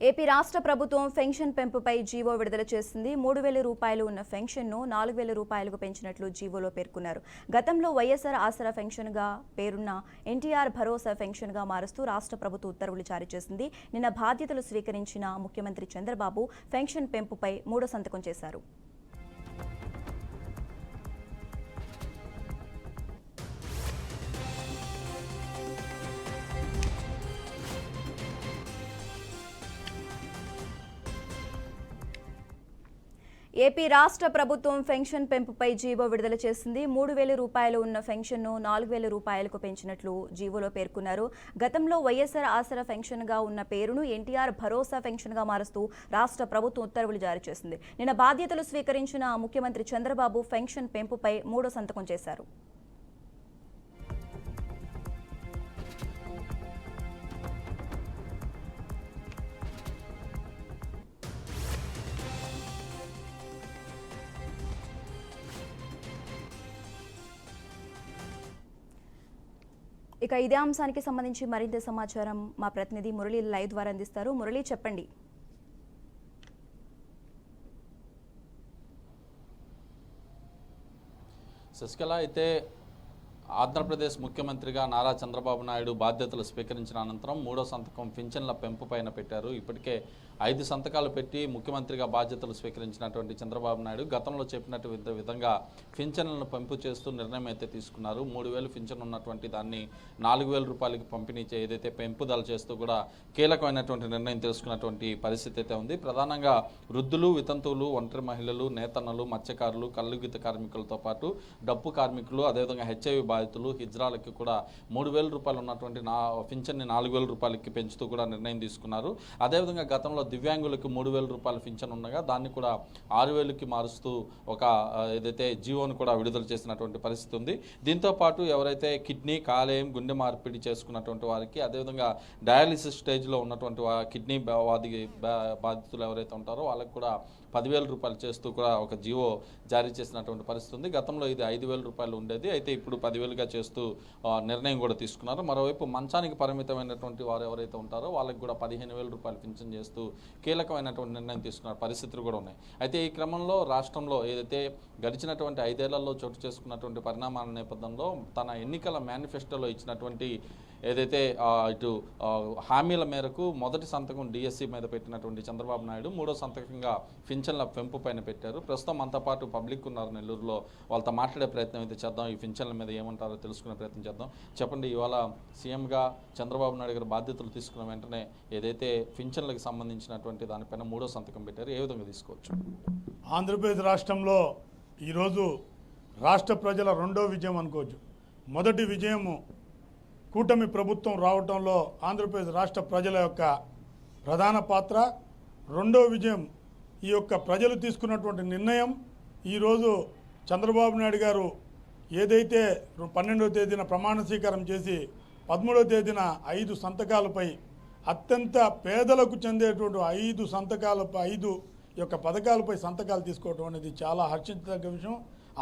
AP రాష్ట్ర ప్రభుత్వం pension పెంపుపై GO విడుదల చేసింది. 3,000 రూపాయలు ఉన్న పెన్షన్ను 4,000 రూపాయలకు పెంచినట్లు జీవోలో పేర్కొన్నారు. గతంలో వైఎస్ఆర్ ఆసరా పెన్షన్గా పేరున్న ఎన్టీఆర్ భరోసా పెన్షన్గా మారుస్తూ రాష్ట్ర ప్రభుత్వం ఉత్తర్వులు జారీ చేసింది. నిన్న బాధ్యతలు స్వీకరించిన ముఖ్యమంత్రి చంద్రబాబు పెన్షన్ పెంపుపై 3వ సంతకం చేశారు. ఏపీ రాష్ట్ర ప్రభుత్వం పెన్షన్ పెంపుపై జీవో విడుదల చేసింది. 3,000 రూపాయలు ఉన్న పెన్షన్ను 4,000 రూపాయలకు పెంచినట్లు జీవోలో పేర్కొన్నారు. గతంలో వైఎస్ఆర్ ఆసరా పెన్షన్గా ఉన్న పేరును ఎన్టీఆర్ భరోసా పెన్షన్గా మారుస్తూ రాష్ట్ర ప్రభుత్వం ఉత్తర్వులు జారీ చేసింది. నిన్న బాధ్యతలు స్వీకరించిన ముఖ్యమంత్రి చంద్రబాబు పెన్షన్ పెంపుపై 3వ సంతకం చేశారు. ఇక ఇదే అంశానికి సంబంధించి మరింత సమాచారం మా ప్రతినిధి మురళి లైవ్ ద్వారా అందిస్తారు. మురళి, చెప్పండి. శశికళ, అయితే ఆంధ్రప్రదేశ్ ముఖ్యమంత్రిగా నారా చంద్రబాబు నాయుడు బాధ్యతలు స్వీకరించిన అనంతరం 3వ సంతకం పింఛన్ల పెంపు పైన పెట్టారు. ఇప్పటికే 5 సంతకాలు పెట్టి ముఖ్యమంత్రిగా బాధ్యతలు స్వీకరించినటువంటి చంద్రబాబు నాయుడు గతంలో చెప్పినట్టు విధంగా పింఛన్లను పెంపు చేస్తూ నిర్ణయం అయితే తీసుకున్నారు. 3,000 పింఛన్ ఉన్నటువంటి దాన్ని 4,000 రూపాయలకి పంపిణీ ఏదైతే పెంపుదల చేస్తూ కూడా కీలకమైనటువంటి నిర్ణయం తీసుకున్నటువంటి పరిస్థితి అయితే ఉంది. ప్రధానంగా వృద్ధులు, వితంతువులు, ఒంటరి మహిళలు, నేతన్నలు, మత్స్యకారులు, కల్లుగీత కార్మికులతో పాటు డప్పు కార్మికులు, అదేవిధంగా హెచ్ఐవి బాధితులు, హిజ్రాలకి కూడా 3,000 రూపాయలు ఉన్నటువంటి పింఛన్ని 4,000 రూపాయలకి పెంచుతూ కూడా నిర్ణయం తీసుకున్నారు. అదేవిధంగా గతంలో దివ్యాంగులకు 3,000 రూపాయల పింఛన్ ఉండగా దాన్ని కూడా 6,000కి మారుస్తూ ఒక ఏదైతే జీవోను కూడా విడుదల చేసినటువంటి పరిస్థితి ఉంది. దీంతో పాటు ఎవరైతే కిడ్నీ, కాలేయం, గుండె మార్పిడి చేసుకున్నటువంటి వారికి, అదేవిధంగా డయాలిసిస్ స్టేజ్లో ఉన్నటువంటి కిడ్నీ బాధితులు ఎవరైతే ఉంటారో వాళ్ళకి కూడా 10,000 రూపాయలు చేస్తూ కూడా ఒక జీవో జారీ చేసినటువంటి పరిస్థితి ఉంది. గతంలో ఇది 5,000 రూపాయలు ఉండేది, అయితే ఇప్పుడు 10,000గా చేస్తూ నిర్ణయం కూడా తీసుకున్నారు. మరోవైపు మంచానికి పరిమితమైనటువంటి వారు ఎవరైతే ఉంటారో వాళ్ళకి కూడా 15,000 రూపాయలు పింఛన్ చేస్తూ కీలకమైనటువంటి నిర్ణయం తీసుకున్న పరిస్థితులు కూడా ఉన్నాయి. అయితే ఈ క్రమంలో రాష్ట్రంలో ఏదైతే గడిచినటువంటి 5 ఏళ్లలో చోటు చేసుకున్నటువంటి పరిణామాల నేపథ్యంలో తన ఎన్నికల మేనిఫెస్టోలో ఇచ్చినటువంటి ఏదైతే ఇటు హామీల మేరకు మొదటి సంతకం డిఎస్సి మీద పెట్టినటువంటి చంద్రబాబు నాయుడు 3వ సంతకంగా పింఛన్ల పెంపు పైన పెట్టారు. ప్రస్తుతం అంతా పాటు పబ్లిక్ ఉన్నారు నెల్లూరులో, వాళ్ళతో మాట్లాడే ప్రయత్నం అయితే చేద్దాం. ఈ పింఛన్ల మీద ఏమంటారో తెలుసుకునే ప్రయత్నం చేద్దాం. చెప్పండి, ఇవాళ సీఎంగా చంద్రబాబు నాయుడు గారు బాధ్యతలు తీసుకున్న వెంటనే ఏదైతే పింఛన్లకు సంబంధించినటువంటి దానిపైన 3వ సంతకం పెట్టారు, ఏ విధంగా తీసుకోవచ్చు? ఆంధ్రప్రదేశ్ రాష్ట్రంలో ఈరోజు రాష్ట్ర ప్రజల 2వ విజయం అనుకోవచ్చు. మొదటి విజయము కూటమి ప్రభుత్వం రావడంలో ఆంధ్రప్రదేశ్ రాష్ట్ర ప్రజల యొక్క ప్రధాన పాత్ర. 2వ విజయం ఈ యొక్క ప్రజలు తీసుకున్నటువంటి నిర్ణయం. ఈరోజు చంద్రబాబు నాయుడు గారు ఏదైతే 12వ తేదీన ప్రమాణ స్వీకారం చేసి 13వ తేదీన 5 సంతకాలపై అత్యంత పేదలకు చెందేటువంటి 5 సంతకాలపై 5 యొక్క పథకాలపై సంతకాలు తీసుకోవడం అనేది చాలా హర్షించదగ్గ విషయం.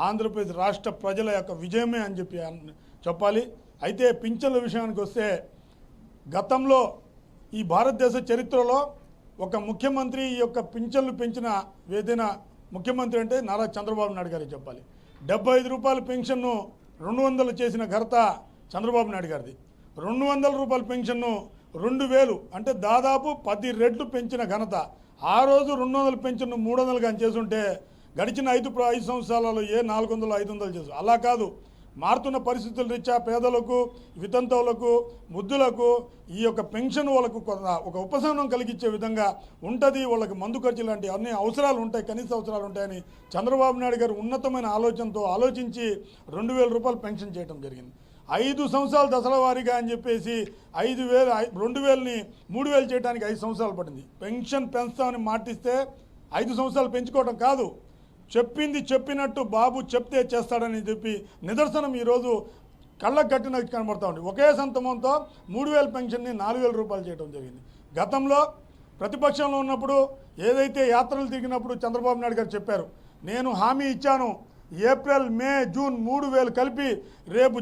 ఆంధ్రప్రదేశ్ రాష్ట్ర ప్రజల యొక్క విజయమే అని చెప్పాలి. అయితే పింఛన్ల విషయానికి వస్తే, గతంలో ఈ భారతదేశ చరిత్రలో ఒక ముఖ్యమంత్రి ఈ యొక్క పింఛన్లు పెంచిన ఏదైనా ముఖ్యమంత్రి అంటే నారా చంద్రబాబు నాయుడు గారికి చెప్పాలి. 75 రూపాయల పెన్షన్ను 200 చేసిన ఘనత చంద్రబాబు నాయుడు గారిది. 200 రూపాయల పెన్షన్ను 2,000 అంటే దాదాపు 10 రెట్లు పెంచిన ఘనత. ఆ రోజు 200 పెన్షన్ను 300 కానీ చేసుంటే గడిచిన 5 సంవత్సరాలలో 400, 500 చేసు. అలా కాదు, మారుతున్న పరిస్థితుల రీత్యా పేదలకు, వితంతువులకు, వృద్ధులకు ఈ యొక్క పెన్షన్ వాళ్ళకు ఒక ఉపశమనం కలిగించే విధంగా ఉంటుంది. వాళ్ళకి మందు ఖర్చు లాంటి అన్ని అవసరాలు ఉంటాయి, కనీస అవసరాలు ఉంటాయని చంద్రబాబు నాయుడు గారు ఉన్నతమైన ఆలోచనతో ఆలోచించి 2,000 రూపాయలు పెన్షన్ చేయడం జరిగింది. 5 సంవత్సరాలు దశల వారీగా అని చెప్పేసి 5,000 2,000ని 3,000 చేయడానికి 5 సంవత్సరాలు పడింది. పెన్షన్ పెంచుతామని మాటిస్తే 5 సంవత్సరాలు పెంచుకోవడం కాదు, చెప్పింది చెప్పినట్టు బాబు చెప్తే చేస్తాడని చెప్పి నిదర్శనం ఈరోజు కళ్ళకు కట్టినట్టు కనబడతా ఉంది. ఒకే సంతకంతో 3,000 పెన్షన్ని 4,000 రూపాయలు చేయడం జరిగింది. గతంలో ప్రతిపక్షంలో ఉన్నప్పుడు ఏదైతే యాత్రలు తిరిగినప్పుడు చంద్రబాబు నాయుడు గారు చెప్పారు, నేను హామీ ఇచ్చాను, ఏప్రిల్, మే, జూన్ 3,000 కలిపి రేపు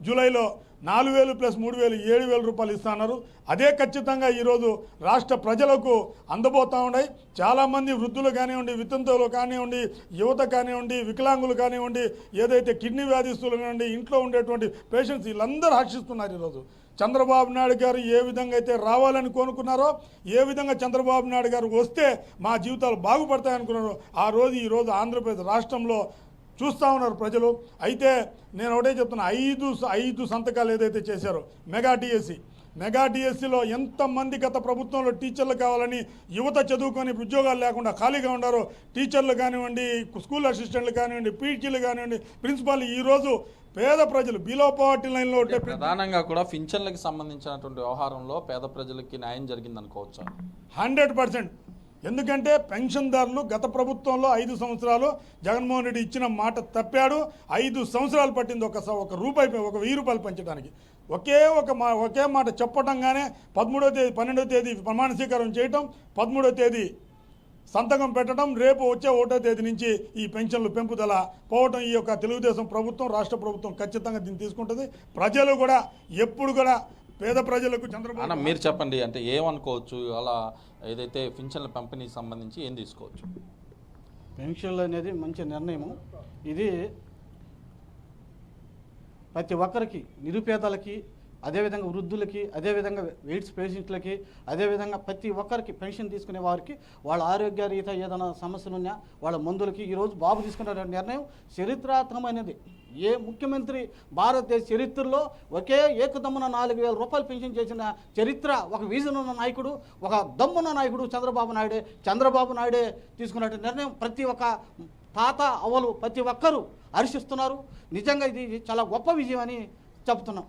జూలైలో 4,000 ప్లస్ 3,000 7,000 రూపాయలు ఇస్తున్నారు. అదే ఖచ్చితంగా ఈరోజు రాష్ట్ర ప్రజలకు అందబోతూ ఉన్నాయి. చాలామంది వృద్ధులు కానివ్వండి, వితంతువులు కానివ్వండి, యువత కానివ్వండి, వికలాంగులు కానివ్వండి, ఏదైతే కిడ్నీ వ్యాధిస్తులు కానివ్వండి, ఇంట్లో ఉండేటువంటి పేషెంట్స్ వీళ్ళందరూ హర్షిస్తున్నారు. ఈరోజు చంద్రబాబు నాయుడు గారు ఏ విధంగా అయితే రావాలని కోరుకున్నారో, ఏ విధంగా చంద్రబాబు నాయుడు గారు వస్తే మా జీవితాలు బాగుపడతాయనుకున్నారో ఆ రోజు ఈరోజు ఆంధ్రప్రదేశ్ రాష్ట్రంలో చూస్తూ ఉన్నారు ప్రజలు. అయితే నేను ఒకటే చెప్తున్నా, 5 సంతకాలు ఏదైతే చేశారో మెగా డిఎస్సిలో ఎంతమంది గత ప్రభుత్వంలో టీచర్లు కావాలని యువత చదువుకొని ఉద్యోగాలు లేకుండా ఖాళీగా ఉన్నారో, టీచర్లు కానివ్వండి, స్కూల్ అసిస్టెంట్లు కానివ్వండి, పీటీలు కానివ్వండి, ప్రిన్సిపాల్ ఈరోజు పేద ప్రజలు బిలో పవర్టీ లైన్లో ఉంటే ప్రధానంగా కూడా పింఛన్లకు సంబంధించినటువంటి వ్యవహారంలో పేద ప్రజలకి న్యాయం జరిగింది అనుకోవచ్చా? 100%. ఎందుకంటే పెన్షన్దారులు గత ప్రభుత్వంలో 5 సంవత్సరాలు జగన్మోహన్ రెడ్డి ఇచ్చిన మాట తప్పాడు. 5 సంవత్సరాలు పట్టింది ఒక రూపాయి, ఒక 1000 రూపాయలు పెంచడానికి. ఒకే మాట చెప్పటంగానే 13వ తేదీ 12వ తేదీ ప్రమాణ స్వీకారం చేయటం, 13వ తేదీ సంతకం పెట్టడం, రేపు వచ్చే 1వ తేదీ నుంచి ఈ పెన్షన్లు పెంపుదల పోవటం. ఈ యొక్క తెలుగుదేశం ప్రభుత్వం, రాష్ట్ర ప్రభుత్వం ఖచ్చితంగా దీన్ని తీసుకుంటుంది. ప్రజలు కూడా ఎప్పుడు కూడా పేద ప్రజలకు చంద్రబాబు మీరు చెప్పండి, అంటే ఏమనుకోవచ్చు అలా ఏదైతే పింఛన్ల పంపిణీకి సంబంధించి ఏం తీసుకోవచ్చు? పెన్షన్లు అనేది మంచి నిర్ణయము. ఇది ప్రతి ఒక్కరికి, నిరుపేదలకి, అదేవిధంగా వృద్ధులకి, అదేవిధంగా ఎయిడ్స్ పేషెంట్లకి, అదేవిధంగా ప్రతి ఒక్కరికి పెన్షన్ తీసుకునే వారికి వాళ్ళ ఆరోగ్యరీత్యా ఏదైనా సమస్యలు ఉన్నా వాళ్ళ మందులకి ఈరోజు బాబు తీసుకున్న నిర్ణయం చరిత్రాత్మకమైనది. ఏ ముఖ్యమంత్రి భారతదేశ చరిత్రలో ఒకే ఏకదమ్మున 4,000 రూపాయలు పెన్షన్ చేసిన చరిత్ర, ఒక విజన్ ఉన్న నాయకుడు, ఒక దమ్మున్న నాయకుడు చంద్రబాబు నాయుడే తీసుకున్న నిర్ణయం. ప్రతి ఒక్క తాత అవ్వలు ప్రతి ఒక్కరూ హర్షిస్తున్నారు. నిజంగా ఇది చాలా గొప్ప విజయం అని చెప్తున్నాం.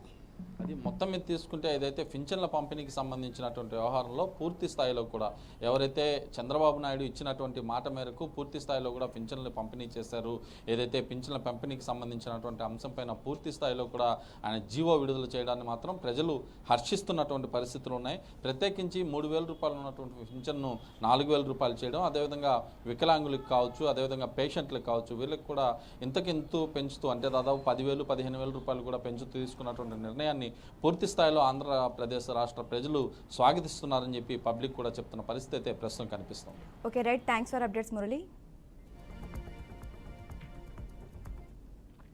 అది మొత్తం మీద తీసుకుంటే ఏదైతే పింఛన్ల పంపిణీకి సంబంధించినటువంటి వ్యవహారంలో పూర్తి స్థాయిలో కూడా ఎవరైతే చంద్రబాబు నాయుడు ఇచ్చినటువంటి మాట మేరకు పూర్తి స్థాయిలో కూడా పింఛన్లు పంపిణీ చేశారు. ఏదైతే పింఛన్ల పంపిణీకి సంబంధించినటువంటి అంశంపైన పూర్తి స్థాయిలో కూడా ఆయన జీవో విడుదల చేయడాన్ని మాత్రం ప్రజలు హర్షిస్తున్నటువంటి పరిస్థితులు ఉన్నాయి. ప్రత్యేకించి 3,000 రూపాయలు ఉన్నటువంటి పింఛన్ను 4,000 రూపాయలు చేయడం, అదేవిధంగా వికలాంగులకు కావచ్చు, అదేవిధంగా పేషెంట్లకు కావచ్చు, వీళ్ళకి కూడా ఇంతకింతూ పెంచుతూ, అంటే దాదాపు 10,000, 15,000 రూపాయలు కూడా పెంచుతూ తీసుకున్నటువంటి నిర్ణయాన్ని పూర్తి స్థాయిలో ఆంధ్రప్రదేశ్ రాష్ట్ర ప్రజలు స్వాగతిస్తున్నారని చెప్పి పబ్లిక్ కూడా చెప్తున్న పరిస్థితి అయితే ప్రస్తుతం కనిపిస్తుంది. Okay right, thanks for updates Murali.